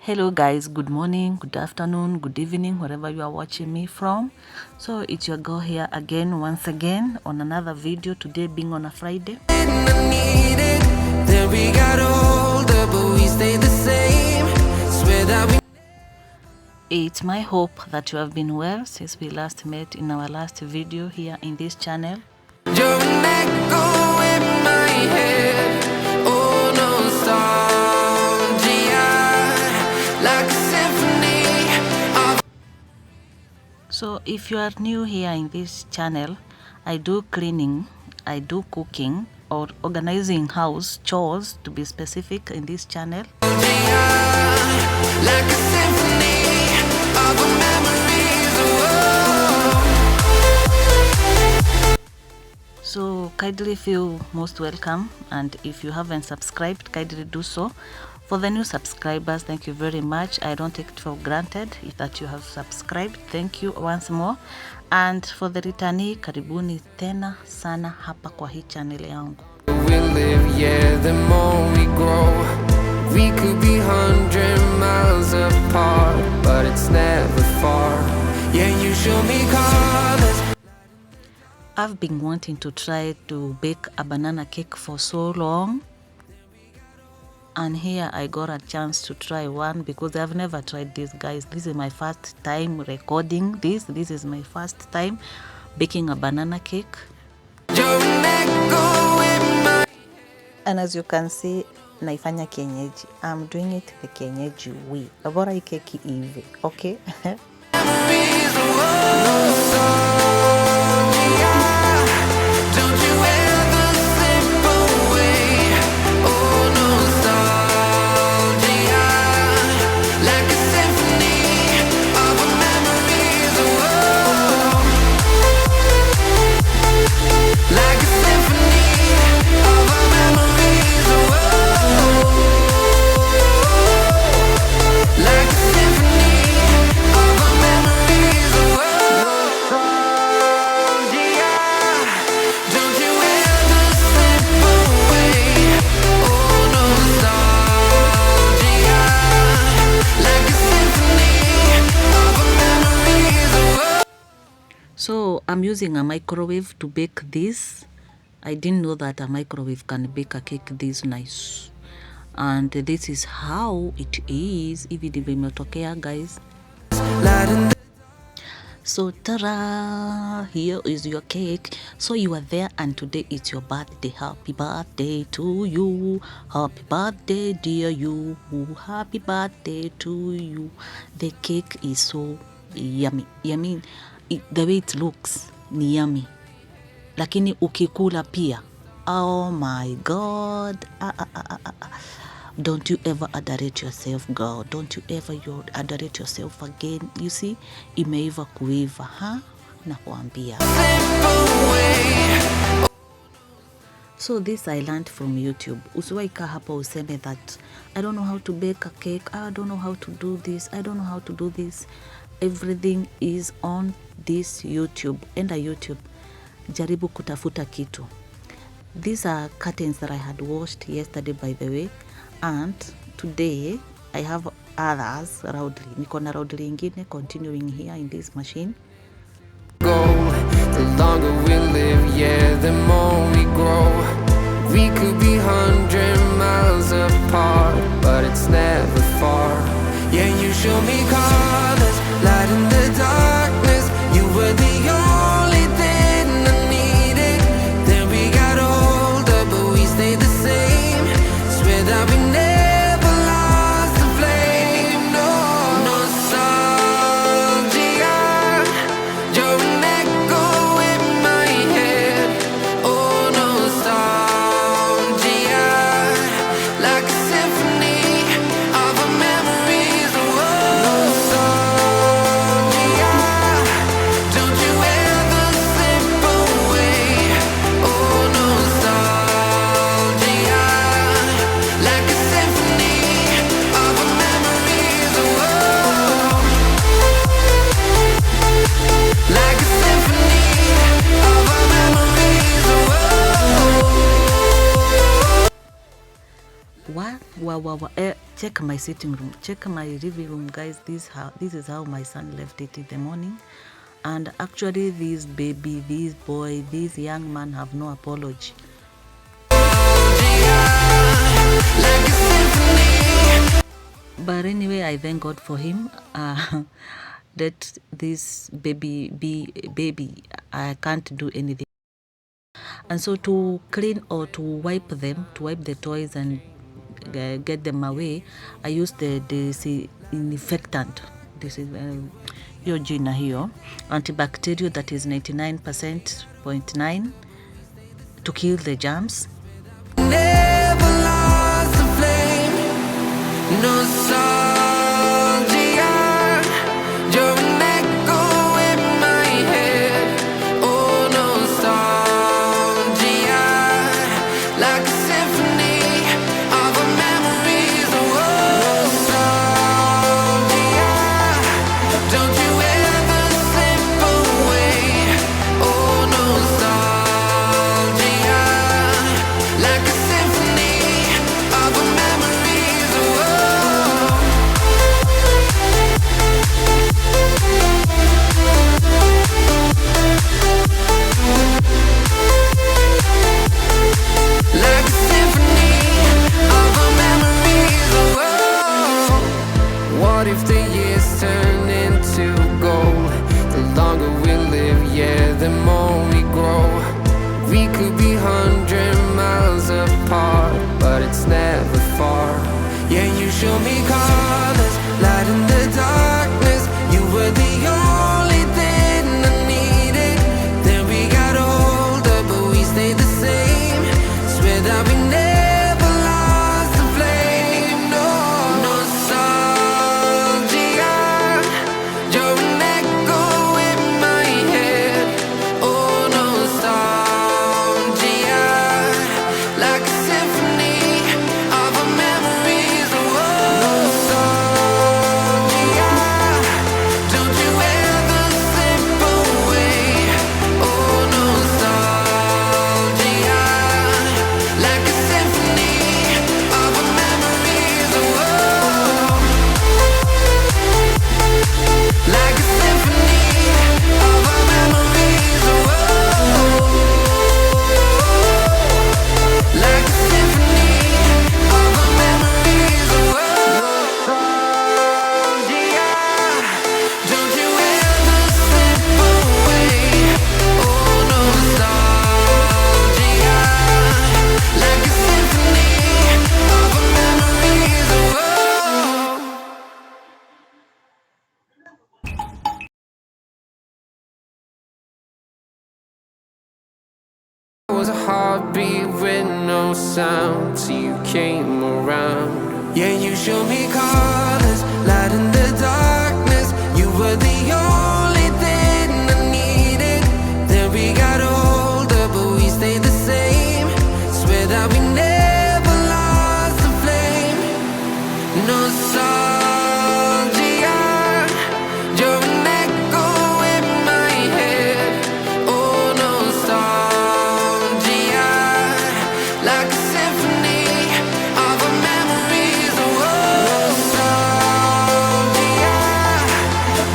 Hello guys, good morning, good afternoon, good evening, wherever you are watching me from. So it's your girl here again, once again on another video, today being on a Friday. It's my hope that you have been well since we last met in our last video here in this channel. So if you are new here in this channel, I do cleaning, I do cooking or organizing house chores, to be specific, in this channel. So kindly feel most welcome, and if you haven't subscribed, kindly do so. For the new subscribers, thank you very much. I don't take it for granted that you have subscribed. Thank you once more. And for the returnee, karibuni tena sana hapa kwa hii channel yangu. We live, yeah, the more we grow. We could be 100 miles apart, but it's never far. Yeah, you show me colors. I've been wanting to try to bake a banana cake for so long. And here I got a chance to try one because I've never tried this, guys. This is my first time recording this. This is my first time baking a banana cake. And as you can see, naifanya kienyeji. I'm doing it the kienyeji way. Bora hii keki hivi, okay? So I'm using a microwave to bake this. I didn't know that a microwave can bake a cake this nice. And this is how it is. Hivi ndivyo imetokea, guys. So ta-da! Here is your cake. So you are there and today it's your birthday. Happy birthday to you. Happy birthday, dear you. Happy birthday to you. The cake is so yummy. Yummy. The way it looks ni yummy, lakini ukikula pia, oh my god, don't you ever underrate yourself, girl. Don't you ever underrate yourself again. You see, imeiva kuiva, ha? Nakuambia. So this I learned from YouTube. Usiwaika hapa useme that I don't know how to bake a cake, I don't know how to do this, I don't know how to do this. Everything is on this YouTube. Enda YouTube, jaribu kutafuta kitu. These are curtains that I had washed yesterday, by the way, and today I have others roundly. Niko na roundly ingine continuing here in this machine. The longer we live, yeah, the more we grow. We could be 100 miles apart, but it's never far. Yeah, you show me colors, light in the darkness. You were the only thing I needed. Then we got older, but we stayed the same. Swear that we never lost the flame. No nostalgia, you're an echo in my head. Oh, nostalgia, like a symphony of our memories. Wow. check my sitting room, check my living room, guys. This is how my son left it in the morning. And actually, this baby, this boy, this young man have no apology. But anyway, I thank God for him. That this baby, I can't do anything. And so to clean or to wipe the toys and get them away, I use the disinfectant. This is hiyo jina hiyo antibacterial that is 99.9 to kill the germs. Never lost the flame, nostalgia. You're an echo in my head. Oh, nostalgia, like a symphony of our memories. Oh, nostalgia, don't you ever slip away. Oh, nostalgia, like a symphony of our memories. Oh, like a symphony of our memories. Oh, what if the years turn into gold? The longer we live, yeah, the more we grow. We could be 100 miles apart, but it's never far. Yeah, you show me colors, light in the darkness. You were the only thing I needed. Then we got older, but we stayed the same. Swear that we never lost the flame. No, nostalgia, you're an echo in my head. Oh, nostalgia, like a symphony of our memories. Oh, nostalgia, don't you ever slip away. Oh, nostalgia, like a symphony of our memories. Oh, like a symphony of our memories. Oh, like a symphony of our memories. Oh, nostalgia, don't you ever slip away. Oh, nostalgia, like a symphony of our memories. Oh, I was a heartbeat with no sound till you came around. Yeah, you showed me colors, light in the darkness. You were the only thing I needed. Then we got older, but we stayed the same. Swear that we never lost the flame. Nostalgia, you're an echo in my head. Oh, nostalgia, like a symphony of our memories. Oh, nostalgia,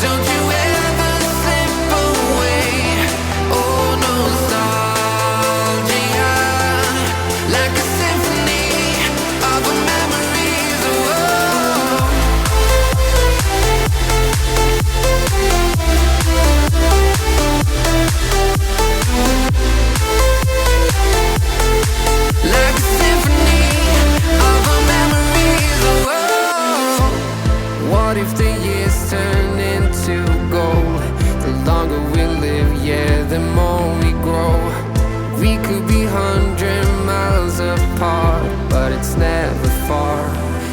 don't you ever slip away. Oh, nostalgia, like a symphony of our memories. Oh, like a symphony of our memories. Oh, what if the years turn into gold? The longer we live, yeah, the more we grow. We could be 100 miles apart, but it's never far.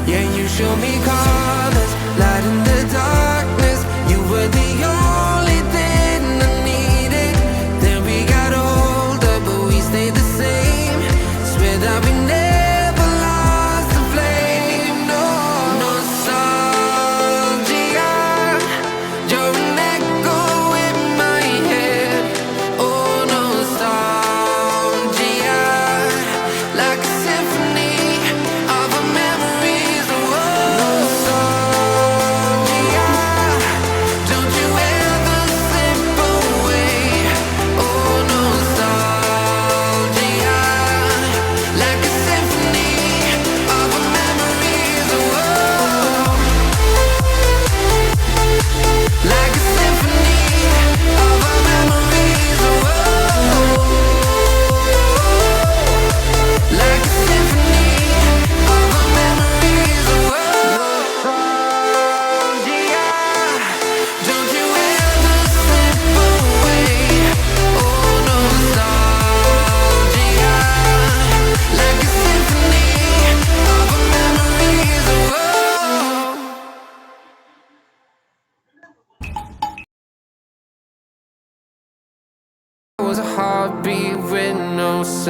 Yeah, you show me colors, light in the darkness. You were the only thing I needed. Then we got older, but we stayed the same. Swear that we never lost the flame. No, nostalgia, you're an echo in my head. Oh, nostalgia, like a symphony of our memories. Oh,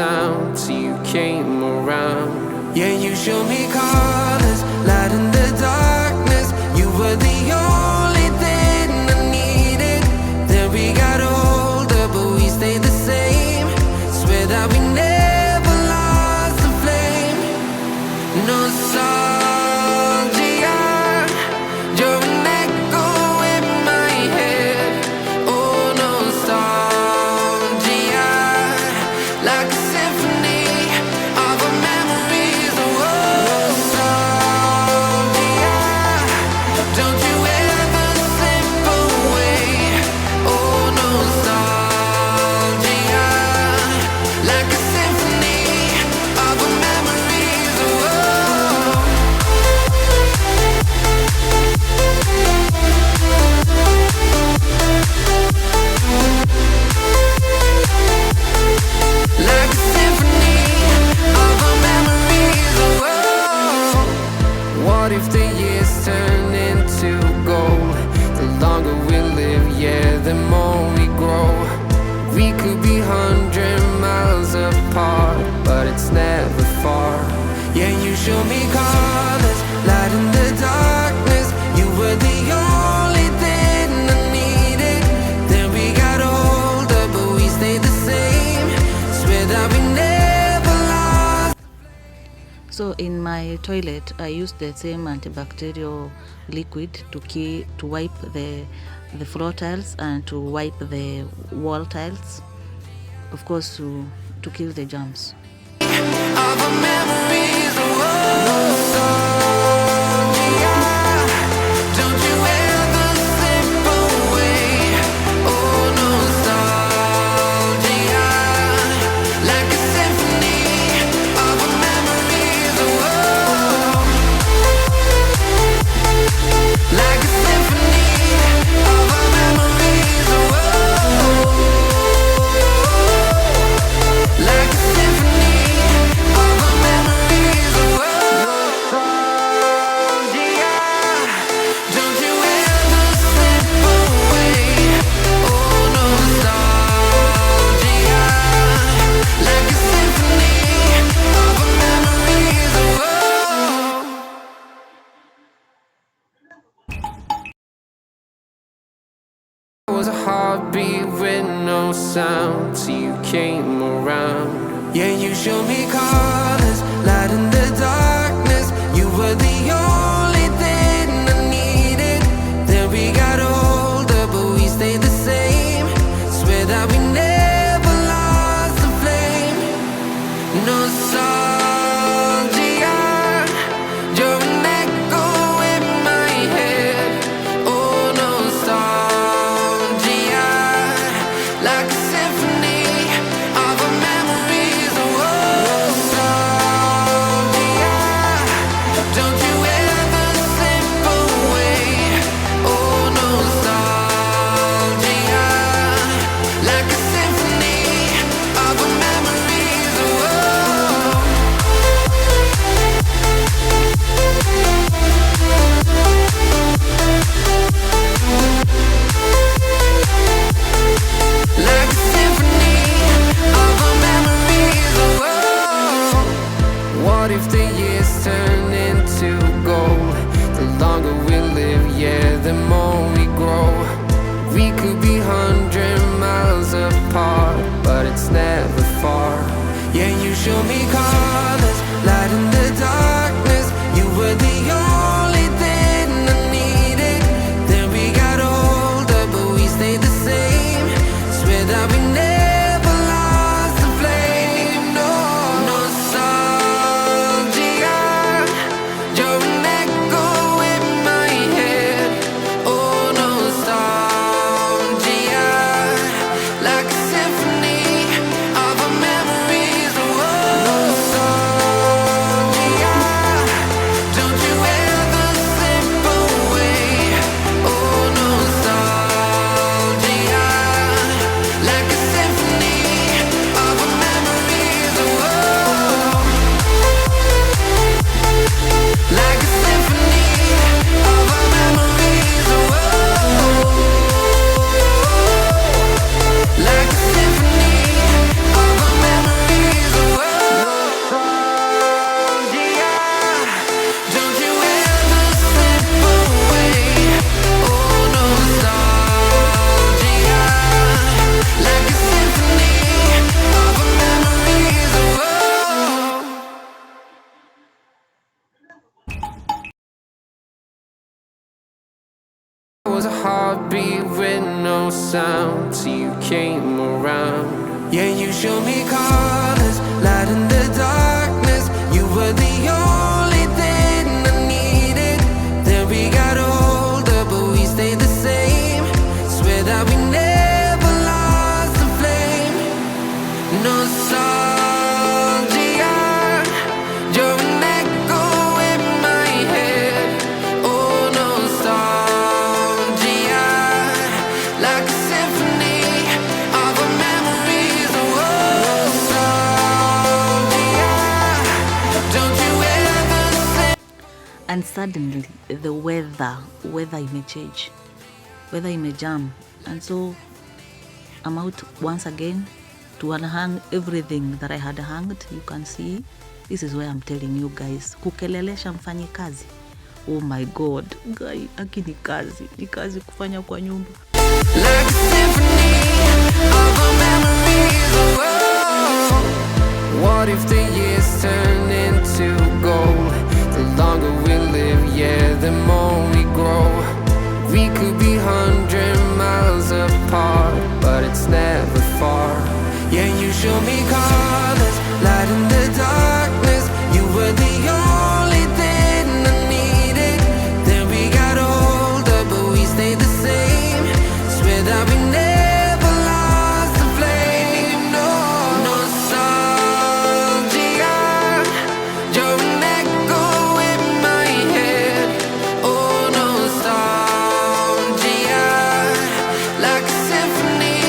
sound till you came around. Yeah, you showed me colors, light in the darkness. You were the only thing I needed. Then we got older, but we stayed the same. Swear that we never lost the flame. Nostalgia, you're an echo in my head. Oh, nostalgia, like a symphony of our memories. Oh, nostalgia, don't you ever slip away. Oh, nostalgia, like a symphony of our memories. Oh, like a symphony of our memories. Oh, what if the years turn into gold? The longer we live, yeah, the more we grow. We could be 100 miles apart, but it's never far. Yeah, you show me colors, light in the darkness. You were the only thing I needed. Then we got older, but we stayed the same. Swear that we never lost. So in my toilet, I use the same antibacterial liquid to wipe the floor tiles and to wipe the wall tiles, of course, to kill the germs. Of our memories. Oh, nostalgia, don't you ever slip away. Oh, nostalgia, like a symphony of our memories. Oh, like a symphony of our memories. Oh, like a symphony of our memories. Oh, nostalgia, don't you ever slip away. Oh, nostalgia, like a symphony of our memories. Oh, it was a heartbeat with no sound till you came around. Yeah, you showed me colors, light in the darkness. You were the only thing I needed. Then we got older, but we stayed the same. Swear that we never lost the flame. Nostalgia, you're an echo in my head. Oh, nostalgia, like a symphony of our memories. Oh, nostalgia. heartbeat with no sound till you came around. Yeah, you showed me colors, light in the darkness. You were the only thing I needed. Then we got older, but we stayed the same. Swear that we never lost the flame. Nostalgia, you're an echo in my head. Oh, nostalgia, like a symphony of our memories. Oh, nostalgia, don't you ever say. And suddenly the weather imechange, weather imejam, and so I'm out once again to unhang everything that I had hanged. You can see, this is why I'm telling you guys, kukelelesha mfanyi kazi. Oh my god, guy, aki ni kazi kufanya kwa nyumba. Like a symphony of our memories. Oh, what if the years turn into gold? The longer we live, yeah, the more we grow. We could be 100 miles apart, but it's never far. Yeah, you show me colors, light in the darkness. You were the only thing I needed. Then we got older, but we stayed the same. Swear that we never lost the flame. No, nostalgia, you're an echo in my head. Oh, nostalgia, like a symphony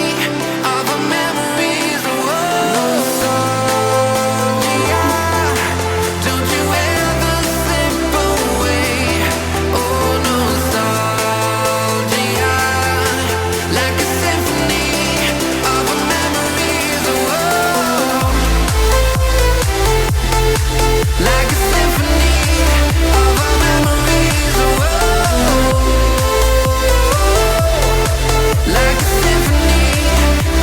of our memories. Oh, nostalgia, don't you ever slip away. Oh, nostalgia, like a symphony of our memories. Oh, like a symphony of our memories. Oh, like a symphony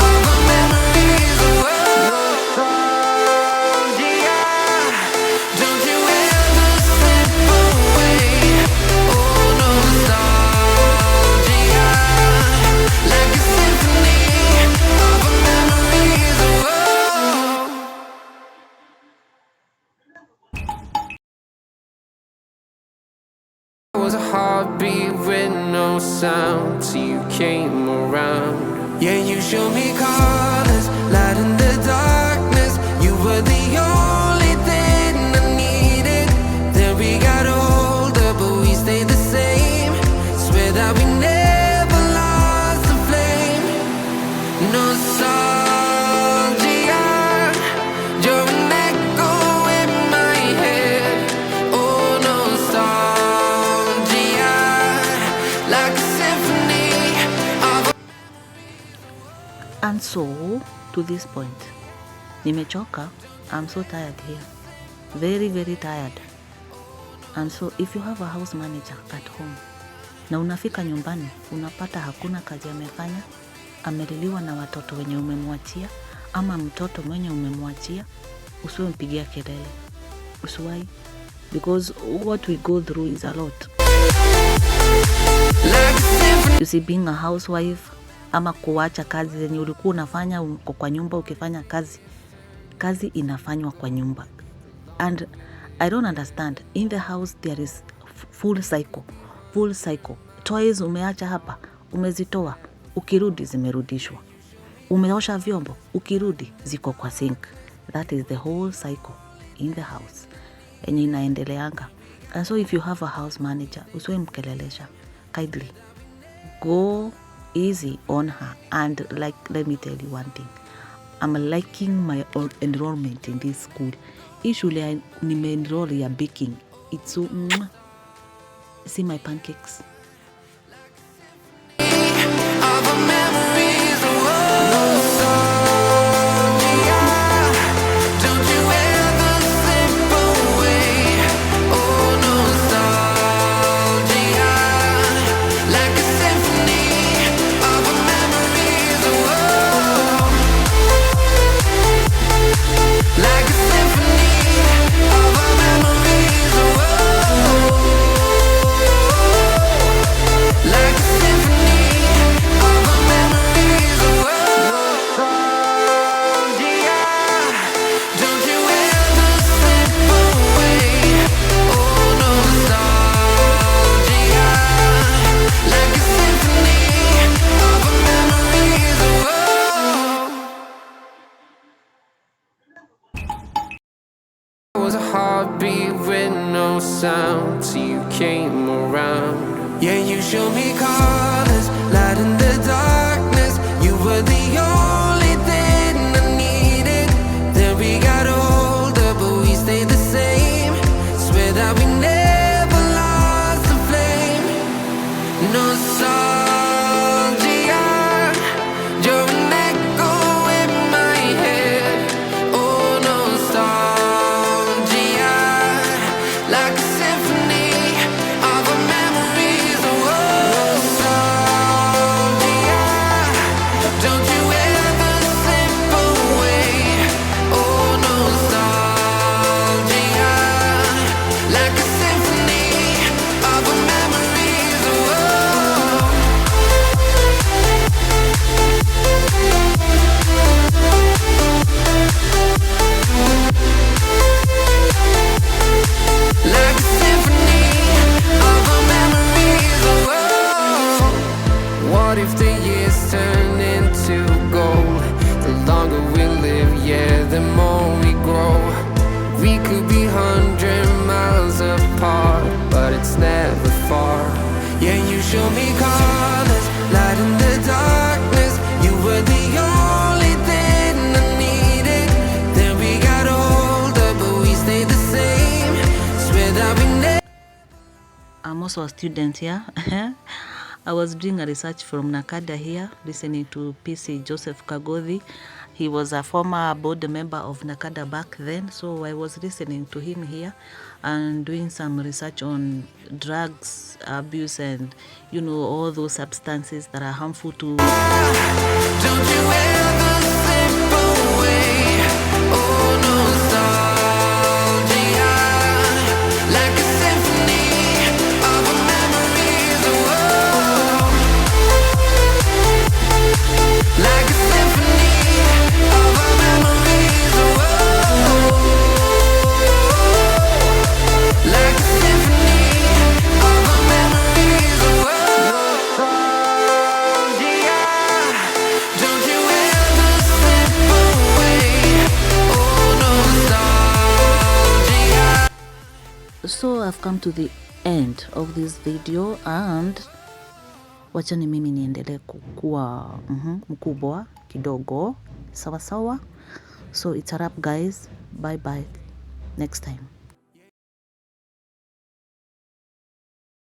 of our memories. Oh, nostalgia, don't you ever slip away. Oh, nostalgia, like a symphony of our memories. Oh, was a heartbeat with no sound till you came around. Yeah, you showed me colors, light in the darkness. You were the only thing I needed. Then we got older, but we stayed the same. Swear that we never lost the flame. Nostalgia, you're an echo in my head. Oh, nostalgia, like a symphony of. And so to this point, nimechoka. I'm so tired here, very very tired. And so if you have a house manager at home na unafika nyumbani unapata hakuna kazi amefanya, ameliliwa na watoto wenye umemwachia ama mtoto mwenye umemwachia, usiwe mpigia kelele, usiwai, because what we go through is a lot. You see, being a housewife ama kuacha kazi zenye ulikuwa unafanya uko kwa nyumba, ukifanya kazi inafanywa kwa nyumba. And I don't understand, in the house there is full cycle. Toys umeacha hapa, umezitoa, ukirudi zimerudishwa. Umeosha vyombo, ukirudi ziko kwa sink. That is the whole cycle in the house enye inaendeleanga. And so if you have a house manager, usiwe mkelelesha, kindly go easy on her. And like, let me tell you one thing, I'm liking my enrollment in this school. Hii shule nime-enroll ya baking, it's so see my pancakes. Of our memories. Oh, don't you ever slip away. Oh, nostalgia, like a symphony of our memories. Oh, like a symphony of our memories. Oh, come around. Yeah, you show me colors, light in the darkness. You were the only thing I needed. Then we got older, but we stayed the same. Swear that we never lost the flame. Nostalgia, you're an echo in my head. Oh, nostalgia, like a symphony of our memories. Oh, nostalgia, don't you ever slip away. Oh, nostalgia, like a symphony of our memories. Oh, like a symphony of our memories. Oh, what if the years turn into gold? The longer we live, yeah, the more we grow. We could be 100 miles apart, but it's never far. Yeah, you show me colors, light in the darkness. You were the only thing I needed. Then we got older, but we stayed the same. Swear that we never. I'm also a student here. I was doing a research from Nakada here, listening to PC Joseph Kagothi. He was a former board member of Nakada back then, so I was listening to him here and doing some research on drugs abuse and, you know, all those substances that are harmful to. Don't you ever slip away. Oh, nostalgia, like a symphony of our memories. Oh, like a symphony of our memories. Oh, like a symphony of our memories. Oh, nostalgia, don't you ever slip away. Oh, nostalgia. So I've come to the end of this video and wachani mimi niendelee kukua mkubwa kidogo sawa sawa. So it's a wrap guys, bye bye, next time.